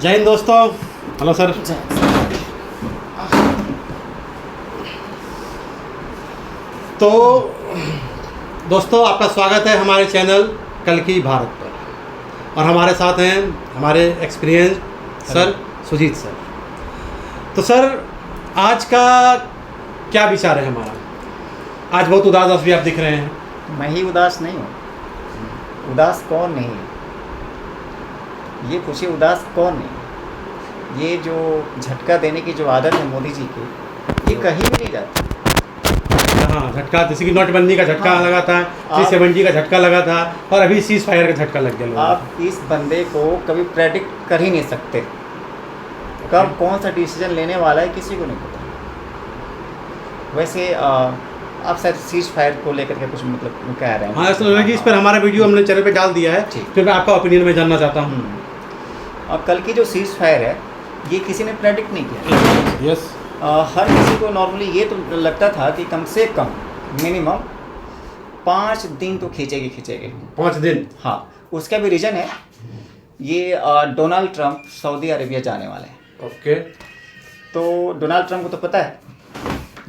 जय हिंद दोस्तों। Hello sir. तो दोस्तों आपका स्वागत है हमारे चैनल कल की भारत पर, और हमारे साथ हैं हमारे एक्सपीरियंस सर सुजीत सर। तो सर आज का क्या विचार है हमारा? आज बहुत उदास भी आप दिख रहे हैं। मैं ही उदास नहीं हूँ। उदास कौन नहीं है, ये पूछिए, उदास कौन नहीं। ये जो झटका देने की जो आदत है मोदी जी की, ये कहीं भी नहीं जाती। हाँ, झटका जैसे कि नोटबंदी का झटका हाँ, लगा था, 370 का झटका लगा था, और अभी सीज फायर का झटका लग गया। आप इस बंदे को कभी प्रेडिक्ट कर ही नहीं सकते। कब कौन सा डिसीजन लेने वाला है किसी को नहीं पता। वैसे आप शायद सीज फायर को लेकर के कुछ मतलब कह रहे हैं। हाँ, ऐसा लग रहा है कि इस पर हमारा वीडियो हमने चैनल पे डाल दिया है, तो मैं आपका ओपिनियन में जानना चाहता हूँ। और कल की जो सीज फायर है ये किसी ने प्रेडिक्ट नहीं किया। यस। हर किसी को नॉर्मली ये तो लगता था कि कम से कम मिनिमम 5 दिन तो खींचेगी। 5 दिन। हाँ, उसका भी रीज़न है, ये डोनाल्ड ट्रंप सऊदी अरेबिया जाने वाले हैं। ओके। तो डोनाल्ड ट्रंप को तो पता है,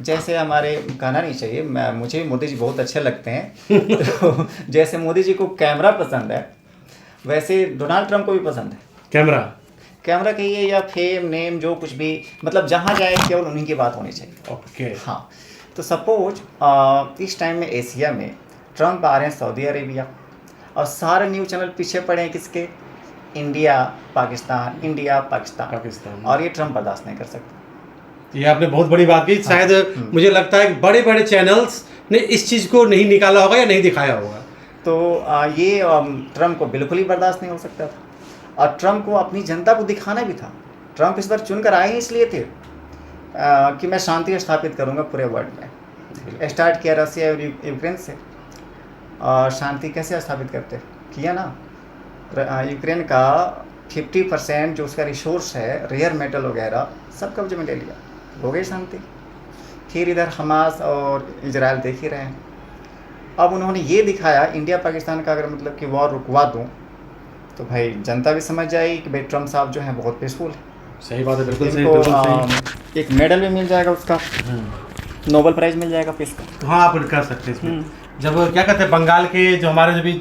जैसे हमारे कहना नहीं चाहिए, मुझे भी मोदी जी बहुत अच्छे लगते हैं। तो जैसे मोदी जी को कैमरा पसंद है, वैसे डोनाल्ड ट्रंप को भी पसंद है कैमरा कहिए या फेम नेम, जो कुछ भी, मतलब जहाँ जाए केवल उन्हीं की बात होनी चाहिए। ओके। हाँ, तो सपोज इस टाइम में एशिया में ट्रंप आ रहे हैं सऊदी अरेबिया, और सारे न्यूज़ चैनल पीछे पड़े हैं किसके? इंडिया पाकिस्तान। और ये ट्रंप बर्दाश्त नहीं कर सकता। ये आपने बहुत बड़ी बात की। शायद मुझे लगता है कि बड़े बड़े चैनल्स ने इस चीज़ को नहीं निकाला होगा या नहीं दिखाया होगा। तो ये ट्रंप को बिल्कुल ही बर्दाश्त नहीं हो सकता था, और ट्रंप को अपनी जनता को दिखाना भी था। ट्रंप इस बार चुनकर आए ही इसलिए थे कि मैं शांति स्थापित करूंगा पूरे वर्ल्ड में। स्टार्ट किया रसिया और यूक्रेन से, और शांति कैसे स्थापित करते किया ना। यूक्रेन का 50% जो उसका रिसोर्स है, रेयर मेटल वगैरह, सब कब्जे में ले लिया, हो गई शांति। फिर इधर हमास और इजराइल देख ही रहे हैं। अब उन्होंने ये दिखाया, इंडिया पाकिस्तान का अगर मतलब कि वॉर रुकवा दूँ तो भाई जनता भी समझ जाएगी कि भाई ट्रंप साहब जो हैं बहुत पीसफुल है। सही बात है, बिल्कुल सही। एक मेडल भी मिल जाएगा उसका, नोबेल प्राइज़ मिल जाएगा पीस का। हाँ, आप कर सकते हैं इसमें। जब क्या कहते हैं, बंगाल के जो हमारे जो भी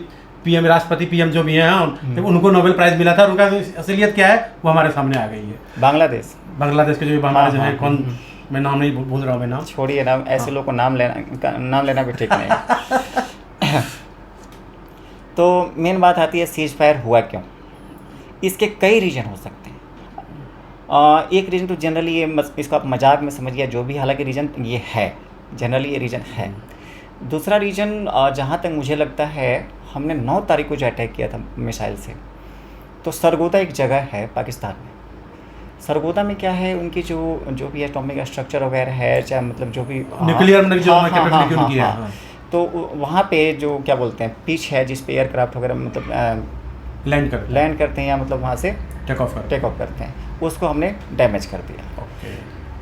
पीएम, राष्ट्रपति पीएम जो भी हैं, तो उनको नोबेल प्राइज़ मिला था, और उनका असलियत क्या है वो हमारे सामने आ गई है। बांग्लादेश के जो हमारे जो है, कौन, मैं नाम नहीं भूल रहा हूँ, मैं नाम छोड़िए ना, ऐसे लोग को नाम लेना भी ठीक नहीं है। तो मेन बात आती है सीज फायर हुआ क्यों। इसके कई रीज़न हो सकते हैं। एक रीज़न तो जनरली ये इसको आप मजाक में समझिए जो भी, हालांकि रीज़न ये है, जनरली ये रीज़न है। दूसरा रीज़न जहाँ तक मुझे लगता है, हमने 9 तारीख को जो अटैक किया था मिसाइल से, तो सरगोदा एक जगह है पाकिस्तान में। सरगोदा में क्या है, उनकी जो भी एटॉमिक स्ट्रक्चर वगैरह है, चाहे मतलब जो भी न्यूक्लियर, तो वहाँ पे जो क्या बोलते हैं पिच है, जिस पे एयरक्राफ्ट वगैरह मतलब लैंड करते हैं, या मतलब वहाँ से टेक ऑफ करते हैं, उसको हमने डैमेज कर दिया।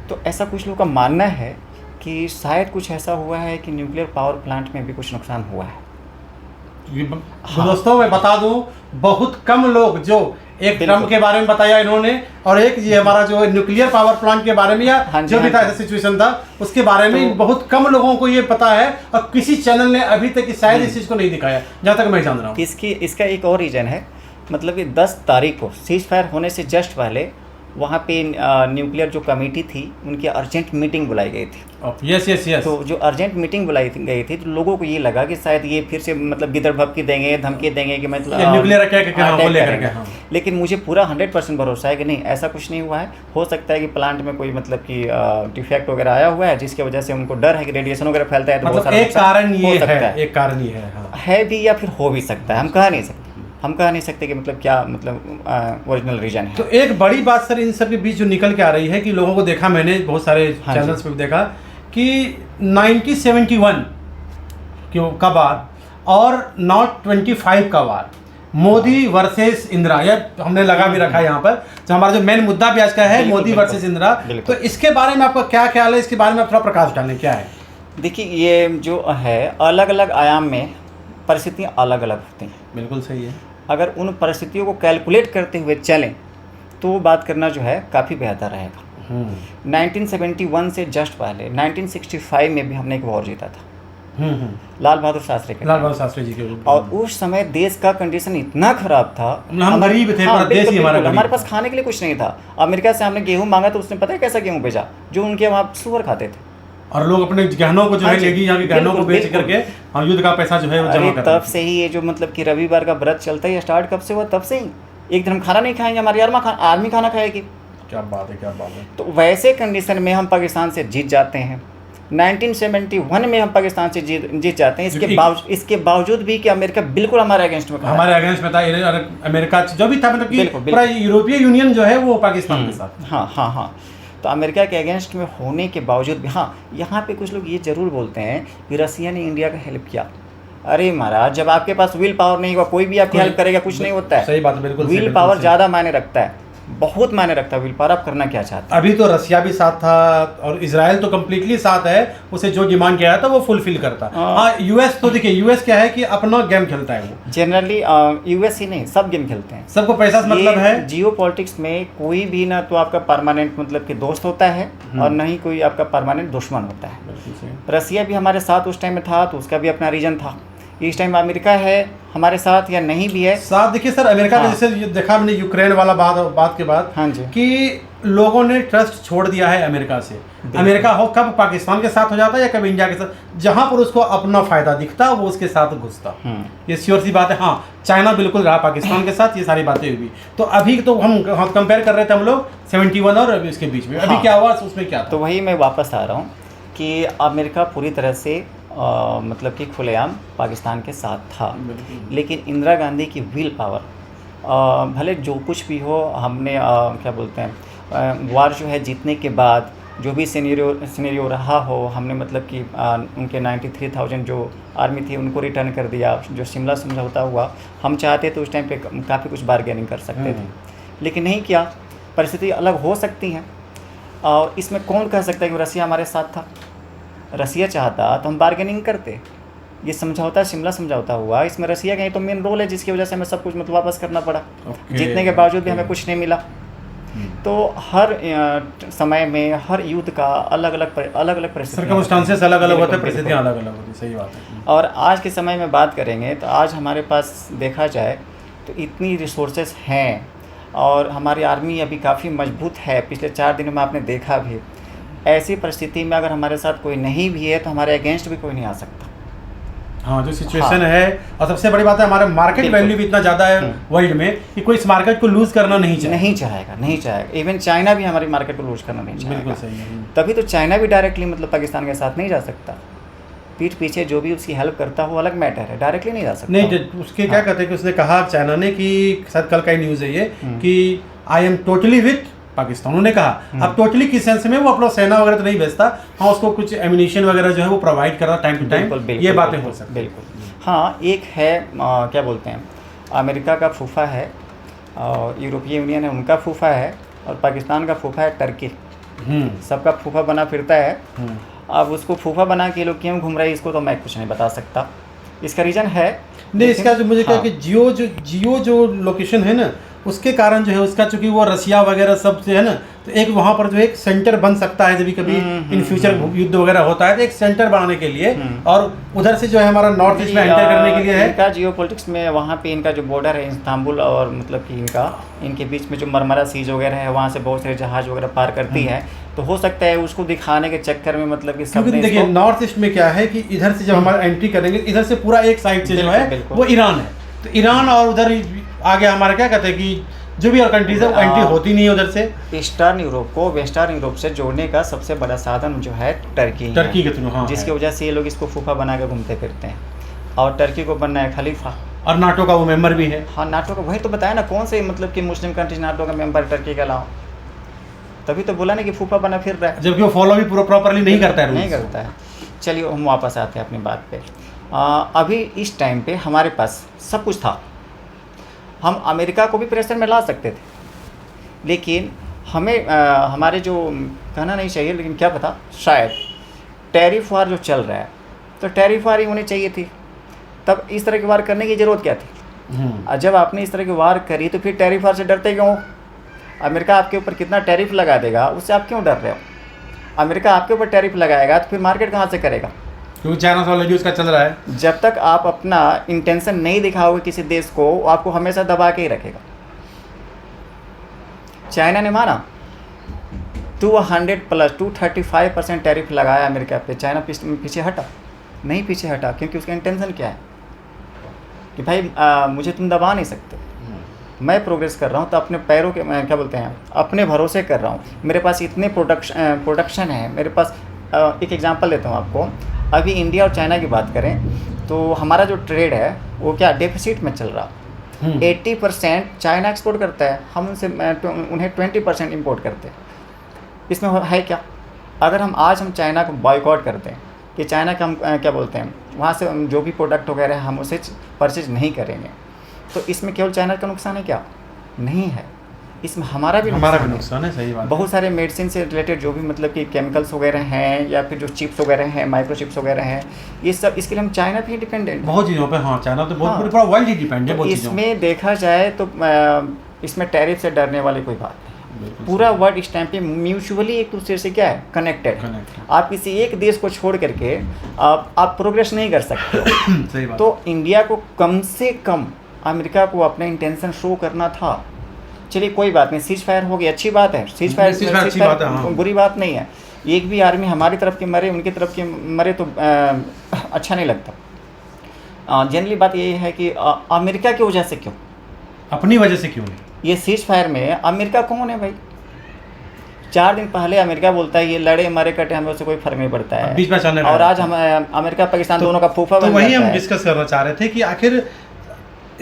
तो ऐसा कुछ लोगों का मानना है कि शायद कुछ ऐसा हुआ है कि न्यूक्लियर पावर प्लांट में भी कुछ नुकसान हुआ है। दोस्तों मैं बता दूं, बहुत कम लोग, जो एक ट्रम्प के बारे में बताया इन्होंने, और एक ये हमारा जो न्यूक्लियर पावर प्लांट के बारे में, या जो भी था सिचुएशन था उसके बारे में, बहुत कम लोगों को ये पता है, और किसी चैनल ने अभी तक शायद इस चीज़ को नहीं दिखाया, जहाँ तक मैं जान रहा हूँ। इसका एक और रीज़न है, मतलब कि 10 तारीख को सीज फायर होने से जस्ट पहले वहाँ पे न्यूक्लियर जो कमेटी थी, उनकी अर्जेंट मीटिंग बुलाई गई थी। यस। तो जो अर्जेंट मीटिंग बुलाई गई थी, तो लोगों को ये लगा कि शायद ये फिर से मतलब गिदड़ भपकी देंगे, धमकी देंगे कि मतलब न्यूक्लियर अटैक करेंगे। लेकिन मुझे पूरा 100% भरोसा है कि नहीं, ऐसा कुछ नहीं हुआ है। हो सकता है कि प्लांट में कोई मतलब कि डिफेक्ट वगैरह आया हुआ है, जिसकी वजह से उनको डर है कि रेडिएशन वगैरह फैलता है, तो बहुत सारा एक कारण ये है भी, या फिर हो भी सकता है। हम कह नहीं सकते कि मतलब क्या मतलब ओरिजिनल रीजन है। तो एक बड़ी बात सर इन सब के बीच जो निकल के आ रही है, कि लोगों को देखा, मैंने बहुत सारे चैनल्स पे देखा कि 1971 का वार और नॉट 25 का वार, मोदी वर्सेस इंदिरा, यह हमने लगा भी रखा है यहाँ पर, जो हमारा जो मेन मुद्दा भी आज का है, मोदी वर्सेस इंदिरा। तो इसके बारे में आपका क्या ख्याल है? इसके बारे में आप थोड़ा प्रकाश डालें, क्या है? देखिए, ये जो है अलग अलग आयाम में परिस्थितियाँ अलग अलग होती हैं। बिल्कुल सही है। अगर उन परिस्थितियों को कैलकुलेट करते हुए चलें तो बात करना जो है काफ़ी बेहतर रहेगा। 1971 से जस्ट पहले 1965 में भी हमने एक वॉर जीता था, लाल बहादुर शास्त्री के, लाल बहादुर शास्त्री जी के। और उस समय देश का कंडीशन इतना खराब था, हम गरीब थे, हाँ, देश ही हमारा गरीब हमारे था। पास खाने के लिए कुछ नहीं था। अमेरिका से हमने गेहूं मांगा तो उसने पता है कैसा गेहूं भेजा, जो उनके वहाँ सुअर खाते थे, और लोग अपने गहनों को जो है लेगी, यहाँ के गहनों को बेच करके हम युद्ध का पैसा जो है वो जमा करते तब से ही ये जो मतलब कि रविवार का व्रत चलता है, स्टार्ट कब से हुआ? तब से ही। एक दिन हम खाना नहीं खाएंगे, हमारी आर्मी खाना खाएगी। क्या बात है, क्या बात है। तो वैसे कंडीशन में हम पाकिस्तान से जीत जाते हैं। 1971 में हम पाकिस्तान से जीत जाते हैं। इसके बावजूद भी कि अमेरिका बिल्कुल हमारे अगेंस्ट में, हमारे अगेंस्ट में था। अमेरिका जो भी था, मतलब कि पूरा यूरोपीय यूनियन जो है वो पाकिस्तान के साथ। हाँ। तो अमेरिका के अगेंस्ट में होने के बावजूद भी, हाँ, यहाँ पे कुछ लोग ये जरूर बोलते हैं कि रसिया ने इंडिया का हेल्प किया। अरे महाराज, जब आपके पास विल पावर नहीं होगा, कोई भी आपकी हेल्प करेगा, कुछ नहीं होता है। सही बात है, बिल्कुल। विल पावर ज़्यादा मायने रखता है, बहुत मायने रखता है विल पावर। आप करना क्या चाहते हैं? अभी तो रसिया भी साथ था और इजराइल तो कम्प्लीटली साथ है, उसे जो डिमांड किया था वो फुलफिल करता। हाँ, यूएस तो देखिए, यूएस क्या है कि अपना गेम खेलता है वो। जनरली यूएस ही नहीं, सब गेम खेलते हैं, सबको पैसा से मतलब है। जियो पॉलिटिक्स में कोई भी ना तो आपका परमानेंट मतलब कि दोस्त होता है और न ही कोई आपका परमानेंट दुश्मन होता है। रसिया भी हमारे साथ उस टाइम में था, तो उसका भी अपना रीजन था। इस टाइम अमेरिका है हमारे साथ या नहीं भी है साथ। देखिए सर, अमेरिका का जैसे देखा मैंने यूक्रेन वाला बात के बाद, हाँ जी, कि लोगों ने ट्रस्ट छोड़ दिया है अमेरिका से। अमेरिका हो कब पाकिस्तान के साथ हो जाता है या कभी इंडिया के साथ, जहां पर उसको अपना फायदा दिखता वो उसके साथ घुसता। ये श्योर सी बात है। हाँ, चाइना बिल्कुल रहा पाकिस्तान के साथ, ये सारी बातें हुई। तो अभी तो हम कंपेयर कर रहे थे हम लोग 71 और अभी इसके बीच में अभी क्या हुआ, उसमें क्या था? तो वही मैं वापस आ रहा हूँ कि अमेरिका पूरी तरह से मतलब कि खुलेआम पाकिस्तान के साथ था, लेकिन इंदिरा गांधी की विल पावर, भले जो कुछ भी हो, हमने क्या बोलते हैं, वार जो है जीतने के बाद जो भी सिनेरियो रहा हो, हमने मतलब कि उनके 93,000 जो आर्मी थी उनको रिटर्न कर दिया। जो शिमला समझौता हुआ, हम चाहते तो उस टाइम पे काफ़ी कुछ बार्गेनिंग कर सकते थे, लेकिन नहीं किया। परिस्थिति अलग हो सकती है, और इसमें कौन कह सकता है कि रसिया हमारे साथ था? रसिया चाहता तो हम बार्गेनिंग करते। ये समझौता, शिमला समझौता हुआ, इसमें रसिया का ही तो मेन रोल है, जिसकी वजह से हमें सब कुछ मतलब वापस करना पड़ा। जीतने के बावजूद भी हमें कुछ नहीं मिला। तो हर समय में हर युद्ध का अलग अलग सर्कमस्टांसेस अलग अलग होते हैं, परिस्थितियाँ अलग अलग होती, सही बात है। और आज के समय में बात करेंगे तो आज हमारे पास देखा जाए तो इतनी रिसोर्सेस हैं, और हमारी आर्मी अभी काफ़ी मजबूत है। पिछले 4 दिनों में आपने देखा भी, ऐसी परिस्थिति में अगर हमारे साथ कोई नहीं भी है तो हमारे अगेंस्ट भी कोई नहीं आ सकता। हाँ, जो सिचुएशन है, और सबसे बड़ी बात है हमारा मार्केट वैल्यू भी इतना ज़्यादा है वर्ल्ड में कि कोई इस मार्केट को लूज़ करना नहीं चाहेगा। इवन चाइना भी हमारी मार्केट को लूज़ करना नहीं चाहेगा। बिल्कुल सही है। तभी तो चाइना भी डायरेक्टली मतलब पाकिस्तान के साथ नहीं जा सकता। पीठ पीछे जो भी उसकी हेल्प करता हो अलग मैटर है, डायरेक्टली नहीं जा सकता। नहीं, उसके क्या कहते हैं कि उसने कहा चाइना ने कि शायद कल का ही न्यूज़ है ये कि I am totally with Pakistan. उन्होंने कहा, अब टोटली किस सेंस में, वो अपना सेना वगैरह तो नहीं भेजता, हाँ उसको कुछ एम्यूनिशन वगैरह जो है वो प्रोवाइड कर रहा टाइम टू टाइम। ये बातें हो सकती हैं। बिल्कुल। हाँ, एक है क्या बोलते हैं, अमेरिका का फूफा है, यूरोपीय यूनियन है उनका फूफा है, और पाकिस्तान का फूफा है टर्की। सबका फूफा बना फिरता है। अब उसको फूफा बना के लोग क्यों घूम रहे हैं, इसको तो मैं कुछ नहीं बता सकता। इसका रीज़न है नहीं, इसका जो मुझे क्या कि जियो जो लोकेशन है ना, उसके कारण जो है उसका, चूंकि वो रसिया वगैरह सब से है ना, तो एक वहाँ पर जो एक सेंटर बन सकता है, जब कभी इन फ्यूचर युद्ध वगैरह होता है तो एक सेंटर बनाने के लिए, और उधर से जो है हमारा नॉर्थ ईस्ट में एंटर करने के लिए है। इनका जियो पॉलिटिक्स में वहाँ पे इनका जो बॉर्डर है इस्तांबुल, और मतलब कि इनके बीच में जो मरमरा सीज वगैरह है, वहाँ से बहुत सारे जहाज वगैरह पार करती है। तो हो सकता है उसको दिखाने के चक्कर में मतलब कि सब देखिए नॉर्थ ईस्ट में क्या है कि इधर से जब हमारा एंट्री करेंगे, इधर से पूरा एक साइड से जो है वो ईरान है, तो ईरान और उधर आगे हमारा क्या कहते हैं कि जो भी और कंट्रीज है वो एंट्री होती नहीं है उधर से। ईस्टर्न यूरोप को वेस्टर्न यूरोप से जोड़ने का सबसे बड़ा साधन जो है टर्की के थ्रू, हाँ, जिसकी वजह से ये लोग इसको फूफा बना के घूमते फिरते हैं, और टर्की को बनना है खलीफा, और नाटो का वो मेंबर भी है। हाँ, नाटो का, वही तो बताया ना, कौन से मतलब कि मुस्लिम कंट्रीज नाटो का मेंबर टर्की का लाओ, तभी तो बोला ना कि फूफा बना फिर रहा है, जबकि वो फॉलो भी पूरा प्रॉपरली नहीं करता है। चलिए हम वापस आते हैं अपनी बात पे। अभी इस टाइम पे हमारे पास सब कुछ था, हम अमेरिका को भी प्रेशर में ला सकते थे, लेकिन हमें हमारे जो कहना नहीं चाहिए, लेकिन क्या पता, शायद टैरिफ वार जो चल रहा है, तो टैरिफ वार ही होनी चाहिए थी। तब इस तरह की वार करने की ज़रूरत क्या थी? जब आपने इस तरह की वार करी तो फिर टैरिफ वार से डरते क्यों? अमेरिका आपके ऊपर कितना टैरिफ लगा देगा, उससे आप क्यों डर रहे हो? अमेरिका आपके ऊपर टैरिफ लगाएगा तो फिर मार्केट कहाँ से करेगा? क्योंकि चाइना से ऑलरेडी उसका चल रहा है। जब तक आप अपना इंटेंशन नहीं दिखाओगे किसी देश को, वो आपको हमेशा दबा के ही रखेगा। चाइना ने माना 235% टैरिफ लगाया अमेरिका पे, चाइना पीछे हटा? नहीं पीछे हटा, क्योंकि उसका इंटेंशन क्या है कि भाई मुझे तुम दबा नहीं सकते, मैं प्रोग्रेस कर रहा हूँ तो अपने पैरों के क्या बोलते हैं, अपने भरोसे कर रहा हूँ, मेरे पास इतने प्रोडक्शन है मेरे पास। एक एग्जांपल देता हूँ आपको। अभी इंडिया और चाइना की बात करें तो हमारा जो ट्रेड है वो क्या डेफिसिट में चल रहा। 80% चाइना एक्सपोर्ट करता है, हम उनसे उन्हें 20% इम्पोर्ट करते हैं। इसमें है क्या? अगर हम चाइना को बॉयकॉट करते हैं कि चाइना का हम क्या बोलते हैं, वहाँ से जो भी प्रोडक्ट वगैरह हम उसे परचेज नहीं करेंगे, तो इसमें केवल चाइना का नुकसान है क्या? नहीं है, इसमें हमारा भी नुकसान है। सही बात। बहुत सारे मेडिसिन से रिलेटेड जो भी मतलब कि केमिकल्स वगैरह हैं या फिर जो चिप्स वगैरह हैं, माइक्रो चिप्स वगैरह हैं, ये सब इसके लिए हम चाइना पे ही डिपेंडेंट हैं बहुत चीज़ों पे। हाँ, चाइना तो बहुत पूरा वर्ल्ड ही डिपेंड है बहुत चीज़ों। इसमें देखा जाए तो इसमें टैरिफ से डरने वाली कोई बात नहीं। पूरा वर्ल्ड इस टाइम पे म्यूचुअली एक दूसरे से क्या है, कनेक्टेड। आप किसी एक देश को छोड़ करके आप प्रोग्रेस नहीं कर सकते हो। सही बात। तो इंडिया को कम से कम अमेरिका को अपना इंटेंशन शो करना था। चलिए कोई बात नहीं, सीज फायर हो गई, अच्छी बात है। सीज फायर बुरी बात नहीं है। एक भी आर्मी हमारी तरफ के मरे, उनकी तरफ के मरे तो अच्छा नहीं लगता। जनरली बात ये है कि अमेरिका की वजह से क्यों, अपनी वजह से क्यों नहीं? ये सीज फायर में अमेरिका कौन है भाई? 4 दिन पहले अमेरिका बोलता है ये लड़े मरे कटे हमें उससे कोई फर्क नहीं पड़ता है, बीच में चलने और आज हम अमेरिका पाकिस्तान दोनों का फूफा तो वही हम डिस्कस करना चाह रहे थे कि आखिर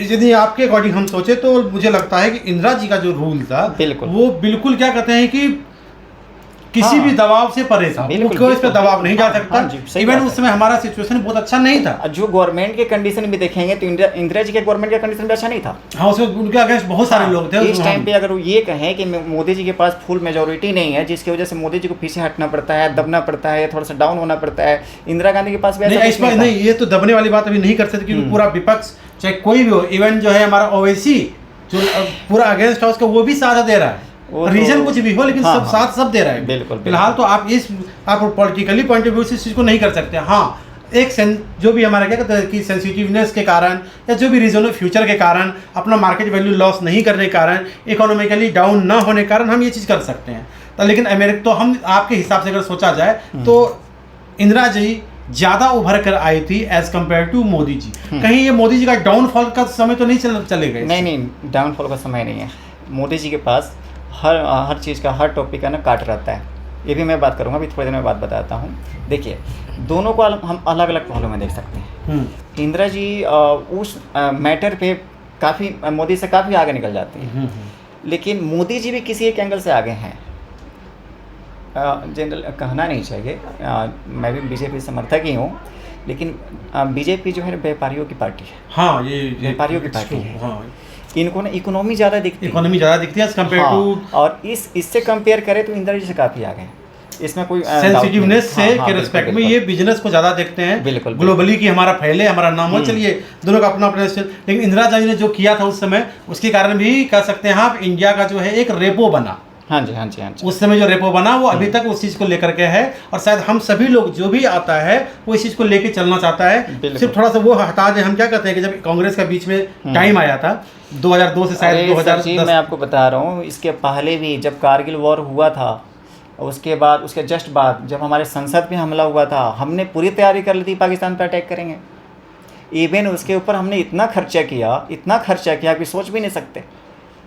यदि आपके अकॉर्डिंग हम सोचे तो मुझे लगता है कि इंदिरा जी का जो रूल था वो बिल्कुल क्या कहते हैं कि किसी भी दबाव से परे था, कोई इस पर दबाव नहीं जा सकता। इवन उस समय हमारा सिचुएशन बहुत अच्छा नहीं था। जो गवर्नमेंट के कंडीशन भी देखेंगे तो इंदिरा जी के गवर्नमेंट का कंडीशन भी अच्छा नहीं था। हाँ, उसमें उनके अगेंस्ट बहुत सारे लोग थे इस टाइम पे। अगर वो ये कहें कि मोदी जी के पास फुल मेजोरिटी नहीं है, जिसकी वजह से मोदी जी को पीछे हटना पड़ता है, दबना पड़ता है, थोड़ा सा डाउन होना पड़ता है, इंदिरा गांधी के पास भी नहीं, ये तो दबने वाली बात अभी नहीं कर सकते क्योंकि पूरा विपक्ष चाहे कोई भी हो, इवन जो है हमारा ओवैसी जो पूरा अगेंस्ट है उसका वो भी साथ दे रहा है। रीजन कुछ भी हो लेकिन सब साथ सब दे रहा है। बिल्कुल। फिलहाल तो आप पॉलिटिकली पॉइंट ऑफ व्यू से इस चीज को नहीं कर सकते। हाँ, एक जो भी हमारा क्या कहते हैं कि सेंसिटिवनेस के कारण या जो भी रीजन हो, फ्यूचर के कारण, अपना मार्केट वैल्यू लॉस नहीं करने के कारण, इकोनॉमिकली डाउन ना होने के कारण हम ये चीज़ कर सकते हैं। तो लेकिन अमेरिका तो हम आपके हिसाब से अगर सोचा जाए तो इंदिरा जी ज़्यादा उभर कर आई थी as compare to Modi ji. कहीं ये मोदी जी का डाउनफॉल का समय तो नहीं चलेगा? नहीं, डाउनफॉल का समय नहीं है। मोदी जी के पास हर चीज़ का, हर टॉपिक का ना काट रहता है। ये भी मैं बात करूँगा, अभी थोड़ी देर में बात बताता हूँ। देखिए, दोनों को हम अलग अलग पहलू में देख सकते हैं। इंदिरा जी उस मैटर पे काफ़ी मोदी से काफ़ी आगे निकल जाती हैं, लेकिन मोदी जी भी किसी एक एंगल से आगे हैं। जनरल कहना नहीं चाहिए, मैं भी बीजेपी समर्थक ही हूँ, लेकिन बीजेपी जो है व्यापारियों की पार्टी है। हाँ, ये व्यापारियों की पार्टी है। हाँ, इनको ना इकोनॉमी ज़्यादा दिखती है कंपेयर टू, और इससे कंपेयर करें तो इंदिरा जी से काफ़ी आगे हैं। इसमें कोई सेंसिटिवनेस से के रिस्पेक्ट में ये बिजनेस को ज़्यादा देखते हैं। बिल्कुल। ग्लोबली कि हमारा फैले, हमारा नाम हो। चलिए, दोनों का अपना अपना। लेकिन इंदिरा जी ने जो किया था उस समय, उसके कारण भी कह सकते हैं आप, इंडिया का जो है एक रेपो बना। हाँ जी। उस समय जो रेपो बना वो अभी तक उस चीज़ को लेकर के है, और शायद हम सभी लोग जो भी आता है वो इस चीज़ को लेके चलना चाहता है। सिर्फ थोड़ा सा वो हटा दे। हम क्या कहते हैं कि जब कांग्रेस का बीच में टाइम आया था 2002 से शायद 2010, मैं आपको बता रहा हूँ, इसके पहले भी जब कारगिल वॉर हुआ था, उसके बाद उसके जस्ट बाद जब हमारे संसद में हमला हुआ था, हमने पूरी तैयारी कर ली थी पाकिस्तान पर अटैक करेंगे। इवन उसके ऊपर हमने इतना खर्चा किया कि सोच भी नहीं सकते।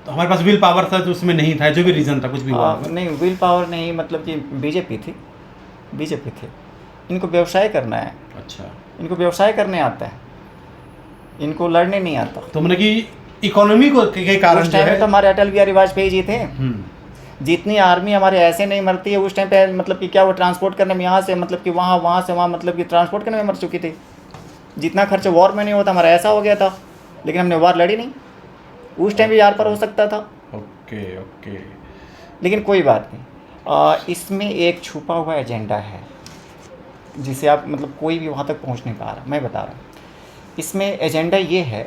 तो हमारे पास विल पावर था तो उसमें नहीं था, जो भी रीज़न था कुछ भी हुआ। नहीं, विल पावर नहीं, मतलब कि बीजेपी थी। इनको व्यवसाय करना है। अच्छा, इनको व्यवसाय करने आता है, इनको लड़ने नहीं आता। तो मतलब कि इकोनॉमी को के कारण उस टाइम में तो हमारे अटल बिहारी वाजपेयी जी थे। जितनी आर्मी हमारे ऐसे नहीं मरती है उस टाइम पे, मतलब कि क्या वो ट्रांसपोर्ट करने में यहाँ से मतलब कि वहाँ से वहाँ मतलब कि ट्रांसपोर्ट करने में मर चुकी थी। जितना खर्चा वॉर में नहीं होता, हमारा ऐसा हो गया था, लेकिन हमने वॉर लड़ी नहीं। उस टाइम भी यार पर हो सकता था। ओके। लेकिन कोई बात नहीं, इसमें एक छुपा हुआ एजेंडा है जिसे आप मतलब कोई भी वहाँ तक पहुँच नहीं पा रहा। मैं बता रहा हूँ, इसमें एजेंडा ये है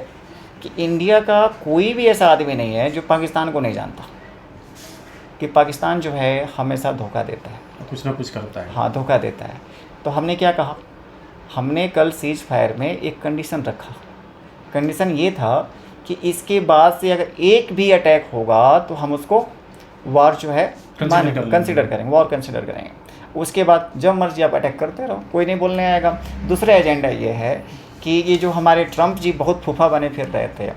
कि इंडिया का कोई भी ऐसा आदमी नहीं है जो पाकिस्तान को नहीं जानता। कि पाकिस्तान जो है हमेशा धोखा देता है, कुछ ना कुछ करता है। हाँ धोखा देता है। तो हमने क्या कहा, हमने कल सीज फायर में एक कंडीशन रखा। कंडीशन ये था कि इसके बाद से अगर एक भी अटैक होगा तो हम उसको वार जो है कंसिडर करेंगे, वॉर कंसिडर करेंगे। उसके बाद जब मर्जी आप अटैक करते रहो, कोई नहीं बोलने आएगा। दूसरा एजेंडा ये है कि ये जो हमारे ट्रंप जी बहुत फूफा बने फिर रहे थे,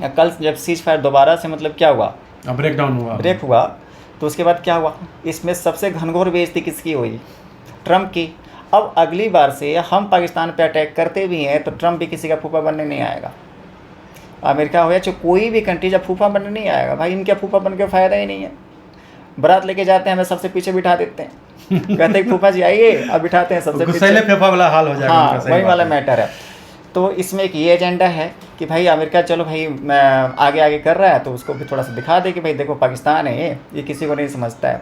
कल जब सीज फायर दोबारा से मतलब क्या हुआ, ब्रेक हुआ, तो उसके बाद क्या हुआ, इसमें सबसे घनघोर बेइज्जती किसकी हुई, ट्रंप की। अब अगली बार से हम पाकिस्तान पे अटैक करते भी हैं तो ट्रंप भी किसी का फूफा बनने नहीं आएगा। अमेरिका हो या चाहे कोई भी कंट्री जब फूफा बनने नहीं आएगा, भाई इनके फूफा बन के फ़ायदा ही नहीं है। बारात लेके जाते हैं, हमें सबसे पीछे बिठा देते हैं कहते हैं फूफा जी आइए, अब बिठाते हैं सबसे पीछे, फूफा वाला हाल हो जाएगा। हाँ वही वाला मैटर है। तो इसमें एक ये एजेंडा है कि भाई अमेरिका चलो भाई आगे आगे कर रहा है तो उसको भी थोड़ा सा दिखा दे कि भाई देखो पाकिस्तान है ये किसी को नहीं समझता है।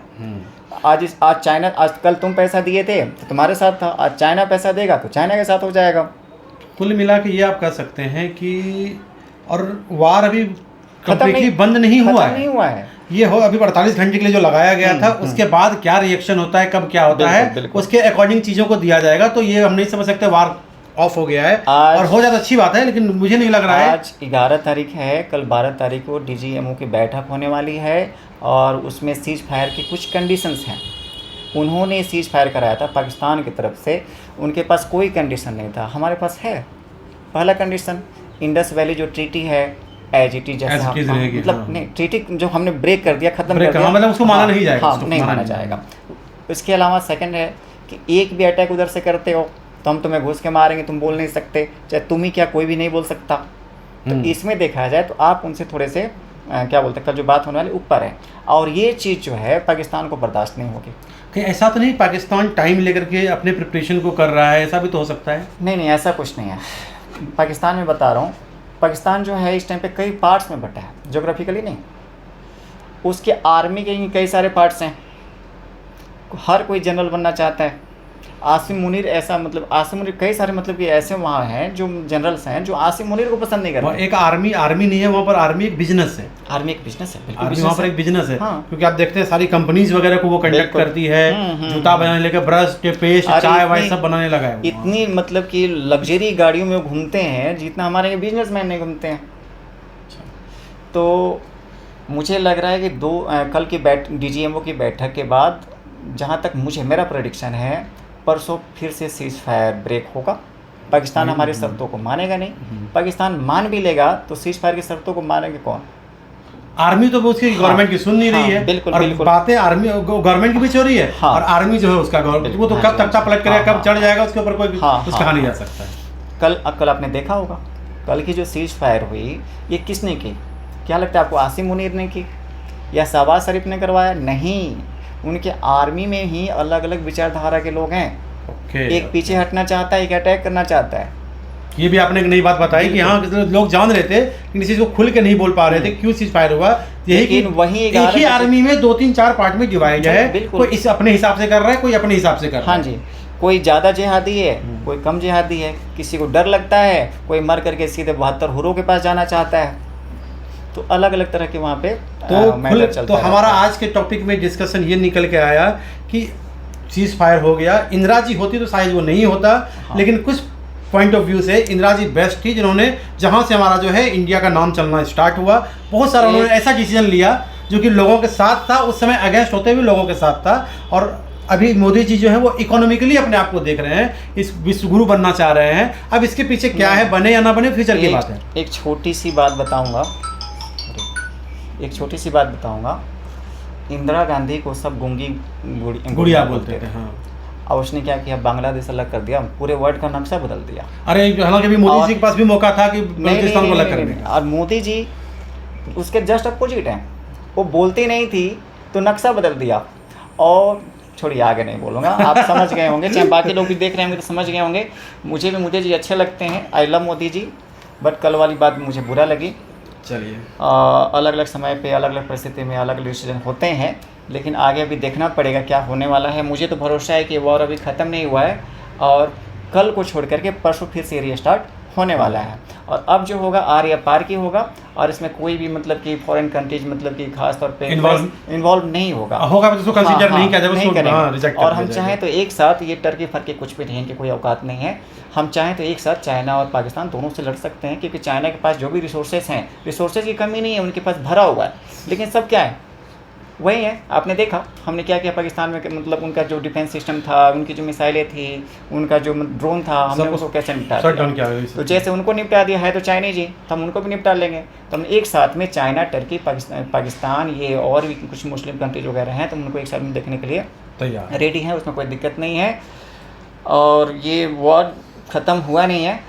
आज चाइना, आज कल तुम पैसा दिए थे तो तुम्हारे साथ था, आज चाइना पैसा देगा तो चाइना के साथ हो जाएगा। कुल मिला के ये आप कह सकते हैं कि और वार अभी कंप्लीटली बंद नहीं हुआ है। ये हो अभी 48 घंटे के लिए जो लगाया गया था, उसके बाद क्या रिएक्शन होता है, कब क्या होता है, उसके अकॉर्डिंग चीज़ों को दिया जाएगा। तो ये हम नहीं समझ सकते वार ऑफ हो गया है, और हो जाता अच्छी बात है, लेकिन मुझे नहीं लग रहा है। आज 11 तारीख है, कल 12 तारीख को DGMO की बैठक होने वाली है और उसमें सीज फायर की कुछ कंडीशंस हैं। उन्होंने सीज फायर कराया था पाकिस्तान की तरफ से, उनके पास कोई कंडीशन नहीं था, हमारे पास है। पहला कंडीशन, इंडस वैली जो ट्रीटी है एज इट इज, जैसे मतलब नहीं, ट्रीटी जो हमने ब्रेक कर दिया, खत्म कर दिया, मतलब उसको माना नहीं जाएगा। हाँ नहीं माना जाएगा। इसके अलावा सेकंड है कि एक भी अटैक उधर से करते हो तो हम तुम्हें घुस के मारेंगे, तुम बोल नहीं सकते, चाहे तुम ही क्या कोई भी नहीं बोल सकता। तो इसमें देखा जाए तो आप उनसे थोड़े से क्या बोलते हैं, कल जो बात होने वाली ऊपर है, और ये चीज़ जो है पाकिस्तान को बर्दाश्त नहीं होगी। कहीं ऐसा तो नहीं पाकिस्तान टाइम लेकर के अपने प्रिपरेशन को कर रहा है, ऐसा भी तो हो सकता है? नहीं ऐसा कुछ नहीं है। पाकिस्तान में बता रहा हूँ, पाकिस्तान जो है इस टाइम पे कई पार्ट्स में बटा है, ज्योग्राफिकली नहीं। उसके आर्मी के कई सारे पार्ट्स हैं, हर कोई जनरल बनना चाहता है। आसिम मुनीर ऐसा, मतलब आसिम मुनीर कई सारे मतलब कि ऐसे वहाँ हैं जो जनरल्स हैं जो आसिम मुनीर को पसंद नहीं करते। एक आर्मी नहीं है वहाँ पर, आर्मी एक बिजनेस है। आर्मी एक बिजनेस है, आर्मी वहाँ पर एक बिजनेस है। हाँ। क्योंकि आप देखते हैं सारी कंपनीज वगैरह को वो कंडक्ट करती है, जूता बनाने लेकर ब्रश पेस्ट चाय वाय सब बनाने लगा है। इतनी मतलब कि लग्जरी गाड़ियों में घूमते हैं जितना हमारे बिजनेसमैन नहीं घूमते हैं। तो मुझे लग रहा है कि कल की DGMO की बैठक के बाद, जहाँ तक मेरा प्रेडिक्शन है, परसों फिर से सीज फायर ब्रेक होगा। पाकिस्तान हमारी शर्तों को मानेगा नहीं, पाकिस्तान मान भी लेगा तो सीज फायर की शर्तों को मानेंगे कौन? आर्मी तो उसकी गवर्नमेंट की सुन नहीं रही है। बिल्कुल, और बिल्कुल। बातें आर्मी गवर्नमेंट की भी हो रही है। और आर्मी जो है उसका वो तो कब तख्ता पलट करेगा, कब चढ़ जाएगा उसके ऊपर कोई कुछ कहा नहीं जा सकता। कल आपने देखा होगा, कल की जो सीज फायर हुई ये किसने की? क्या लगता है आपको, आसिम मुनीर ने की या शहबाज शरीफ ने करवाया? नहीं, उनके आर्मी में ही अलग अलग विचारधारा के लोग हैं। एक पीछे हटना चाहता है, एक अटैक करना चाहता है। ये भी आपने एक नई बात बताई कि हाँ लोग जान रहे थे लेकिन इस चीज़ को खुल के नहीं बोल पा रहे थे क्यों सीज फायर हुआ। यही कि वही एक ही आर्मी में 2-3-4 पार्ट में डिवाइड है, कोई इस अपने हिसाब से कर रहा है, कोई अपने हिसाब से कर रहा है। हाँ जी, कोई ज़्यादा जिहादी है, कोई कम जिहादी है, किसी को डर लगता है, कोई मर करके सीधे 72 हुरों के पास जाना चाहता है। तो अलग अलग तरह के वहाँ पे तो हमारा आज के टॉपिक में डिस्कशन ये निकल के आया कि सीज फायर हो गया। इंदिरा जी होती तो शायद वो नहीं होता। हाँ। लेकिन कुछ पॉइंट ऑफ व्यू से इंदिरा जी बेस्ट थी, जिन्होंने जहाँ से हमारा जो है इंडिया का नाम चलना स्टार्ट हुआ, बहुत सारा उन्होंने ऐसा डिसीजन लिया जो कि लोगों के साथ था, उस समय अगेंस्ट होते हुए लोगों के साथ था। और अभी मोदी जी जो है वो इकोनॉमिकली अपने आप को देख रहे हैं, इस विश्व गुरु बनना चाह रहे हैं। अब इसके पीछे क्या है, बने या ना बने, फ्यूचर की बात है। एक छोटी सी बात बताऊंगा, इंदिरा गांधी को सब गुड़िया बोलते थे। हाँ। और उसने क्या किया, बांग्लादेश अलग कर दिया, पूरे वर्ल्ड का नक्शा बदल दिया। अरे हालांकि भी मोदी जी के पास भी मौका था कि बलूचिस्तान को अलग करने का। और मोदी जी उसके जस्ट अपोजिट हैं, वो बोलती नहीं थी तो नक्शा बदल दिया। और छोड़िए, आगे नहीं बोलूँगा, आप समझ गए होंगे, चाहे बाकी लोग भी देख रहे होंगे तो समझ गए होंगे। मुझे भी मोदी जी अच्छे लगते हैं, I love Modi ji, but कल वाली बात मुझे बुरा लगी। चलिए, अलग अलग समय पे अलग अलग परिस्थिति में अलग अलग डिसीजन होते हैं, लेकिन आगे अभी देखना पड़ेगा क्या होने वाला है। मुझे तो भरोसा है कि वॉर अभी ख़त्म नहीं हुआ है और कल को छोड़ करके परसों फिर से रीस्टार्ट होने वाला है। और अब जो होगा आर या पार की होगा, और इसमें कोई भी मतलब कि फॉरेन कंट्रीज मतलब कि खास तौर पे इन्वॉल्व नहीं होगा तो उसको कंसीडर नहीं किया जाएगा, उसको रिजेक्ट कर और हम दिया चाहें जाएगा। तो एक साथ ये टर्की फर्की कुछ भी नहीं है कि कोई औकात नहीं है, हम चाहें तो एक साथ चाइना और पाकिस्तान दोनों से लड़ सकते हैं, क्योंकि चाइना के पास जो भी रिसोर्सेज हैं, रिसोर्सेज की कमी नहीं है, उनके पास भरा हुआ है, लेकिन सब क्या है वही है। आपने देखा हमने क्या किया पाकिस्तान में, मतलब उनका जो डिफेंस सिस्टम था, उनकी जो मिसाइलें थी, उनका जो ड्रोन था, हमने उसको कैसे निपटा दिया। तो जैसे उनको निपटा दिया है तो चाइनीज ही, तो हम उनको भी निपटा लेंगे। तो हम एक साथ में चाइना, टर्की, पाकिस्तान, ये और भी कुछ मुस्लिम कंट्रीज वगैरह हैं, तो उनको एक साथ में देखने के लिए तैयार रेडी है, उसमें कोई दिक्कत नहीं है। और ये वॉर ख़त्म हुआ नहीं है,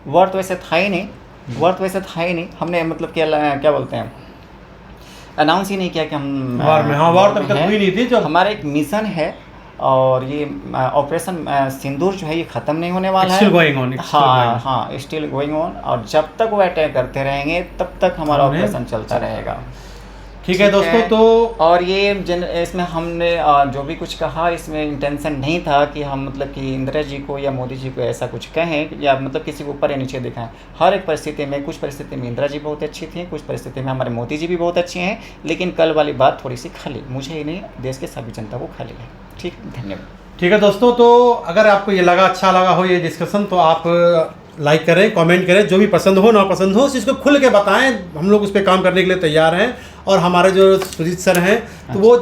वॉर तो वैसे था ही नहीं, हमने मतलब क्या बोलते हैं, अनाउंस ही नहीं किया कि हम वॉर में, हाँ वॉर तब तक हुई नहीं थी। जो हमारा एक मिशन है, और ये ऑपरेशन सिंदूर जो है ये ख़त्म नहीं होने वाला है। हाँ, स्टिल गोइंग ऑन, और जब तक वो अटैक करते रहेंगे तब तक हमारा ऑपरेशन चलता रहेगा। ठीक है दोस्तों। तो और ये इसमें हमने जो भी कुछ कहा, इसमें इंटेंशन नहीं था कि हम मतलब कि इंदिरा जी को या मोदी जी को ऐसा कुछ कहें, या मतलब किसी को ऊपर या नीचे दिखाएं। हर एक परिस्थिति में, कुछ परिस्थिति में इंदिरा जी बहुत अच्छी थी, कुछ परिस्थिति में हमारे मोदी जी भी बहुत अच्छे हैं, लेकिन कल वाली बात थोड़ी सी खाली, मुझे ही नहीं देश के सभी जनता को खाली है। ठीक, धन्यवाद। ठीक है दोस्तों, तो अगर आपको ये अच्छा लगा हो ये डिस्कशन, तो आप लाइक करें, कमेंट करें, जो भी पसंद हो ना पसंद हो उस चीज़ को खुल के बताएं, हम लोग उस पर काम करने के लिए तैयार हैं। और हमारे जो सुजीत सर हैं, तो वो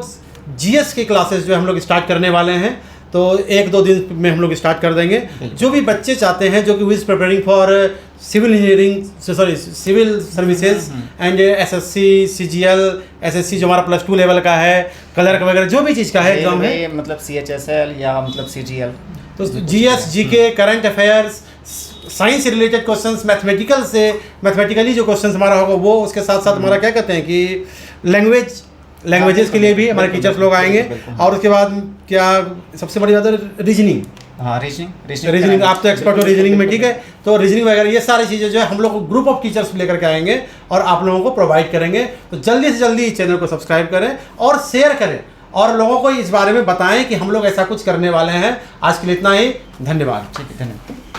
जीएस की क्लासेस जो हम लोग स्टार्ट करने वाले हैं, तो 1-2 दिन में हम लोग स्टार्ट कर देंगे। जो भी बच्चे चाहते हैं, जो कि which preparing for civil engineering, civil services and SSC, CGL, SSC जो हमारा +2 लेवल का है, क्लर्क वगैरह जो भी चीज़ का है एग्जाम है, मतलब CHSL या मतलब CGL, तो GS, GK, current affairs, science से रिलेटेड क्वेश्चंस, मैथमेटिकली जो क्वेश्चंस हमारा होगा वो, उसके साथ साथ हमारा क्या कहते हैं कि लैंग्वेजेस के लिए भी हमारे टीचर्स लोग आएंगे। और उसके बाद क्या सबसे बड़ी बात है, रीजनिंग। हाँ, रीजनिंग आप तो एक्सपर्ट हो रीजनिंग में, ठीक है। तो रीजनिंग वगैरह ये सारी चीज़ें जो है हम लोग ग्रुप ऑफ टीचर्स लेकर के आएंगे और आप लोगों को प्रोवाइड करेंगे। तो जल्दी से जल्दी इस चैनल को सब्सक्राइब करें और शेयर करें, और लोगों को इस बारे में बताएं कि हम लोग ऐसा कुछ करने वाले हैं। आज के लिए इतना ही, धन्यवाद। ठीक है, धन्यवाद।